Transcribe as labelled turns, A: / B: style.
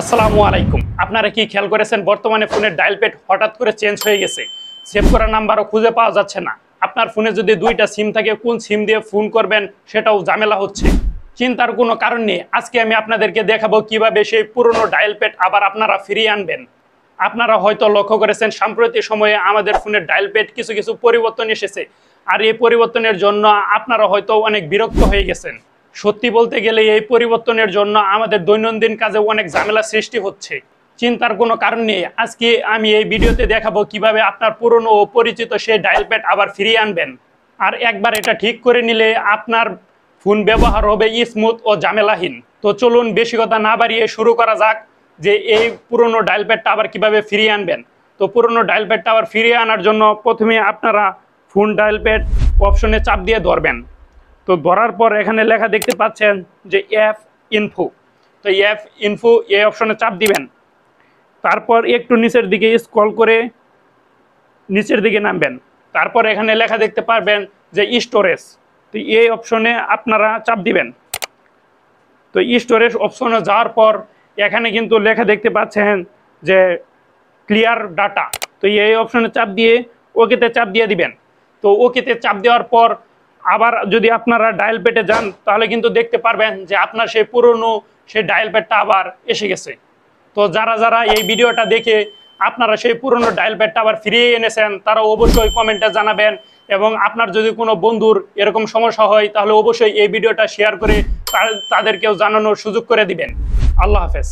A: আসসালামু আলাইকুম। আপনারা কি খেয়াল করেছেন বর্তমানে ফোনের ডায়াল প্যাড হঠাৎ করে চেঞ্জ হয়ে গেছে, সেভ করা নাম্বারও খুঁজে পাওয়া যাচ্ছে না। আপনার ফোনে যদি দুইটা সিম থাকে, কোন সিম দিয়ে ফোন করবেন সেটাও ঝামেলা হচ্ছে। চিন্তার কোনো কারণ নেই, আজকে আমি আপনাদেরকে দেখাবো কিভাবে সেই পুরনো ডায়াল প্যাড আবার আপনারা ফিরিয়ে আনবেন। আপনারা হয়তো লক্ষ্য করেছেন সাম্প্রতিক সময়ে আমাদের ফোনের ডায়াল প্যাড কিছু কিছু পরিবর্তন এসেছে, আর এই পরিবর্তনের জন্য আপনারা হয়তো অনেক বিরক্ত হয়ে গেছেন। সত্যি বলতে গেলে এই পরিবর্তনের জন্য আমাদের দৈনন্দিন কাজে অনেক ঝামেলা সৃষ্টি হচ্ছে। চিন্তার কোনো কারণ নেই, আজকে আমি এই ভিডিওতে দেখাবো কিভাবে আপনার পুরনো ও পরিচিত সেই ডায়াল প্যাড আবার ফিরিয়ে আনবেন। আর একবার এটা ঠিক করে নিলে আপনার ফোন ব্যবহার হবে স্মুথ ও ঝামেলাহীন। তো চলুন বেশি কথা না বাড়িয়ে শুরু করা যাক যে এই পুরনো ডায়াল প্যাডটা আবার কিভাবে ফিরিয়ে আনবেন। তো পুরনো ডায়াল প্যাডটা আবার ফিরিয়ে আনার জন্য প্রথমে আপনারা ফোন ডায়াল প্যাড অপশনে চাপ দিয়ে ধরবেন। তো ধরার পর এখানে লেখা দেখতে পাচ্ছেন যে অ্যাপ ইনফো। তো অ্যাপ ইনফো এই অপশনে চাপ দিবেন। তারপর একটু নিচের দিকে স্ক্রল করে নিচের দিকে নামবেন। তারপর এখানে লেখা দেখতে পারবেন যে স্টোরেজ। তো এই অপশনে আপনারা চাপ দিবেন। তো স্টোরেজ অপশনে যাওয়ার পর এখানে কিন্তু লেখা দেখতে পাচ্ছেন যে ক্লিয়ার ডাটা। তো এই অপশনে চাপ দিয়ে ওকেতে চাপ দিয়ে দিবেন। তো ওকেতে চাপ দেওয়ার পর আবার যদি আপনারা ডায়াল প্যাডে যান তাহলে কিন্তু দেখতে পারবেন যে আপনার সেই পুরনো সেই ডায়াল প্যাডটা আবার এসে গেছে। তো যারা যারা এই ভিডিওটা দেখে আপনারা সেই পুরনো ডায়াল প্যাডটা আবার ফিরিয়ে এনেছেন তারা অবশ্যই কমেন্টে জানাবেন, এবং আপনার যদি কোনো বন্ধুর এরকম সমস্যা হয় তাহলে অবশ্যই এই ভিডিওটা শেয়ার করে তাদেরকেও জানানোর সুযোগ করে দিবেন। আল্লাহ হাফেজ।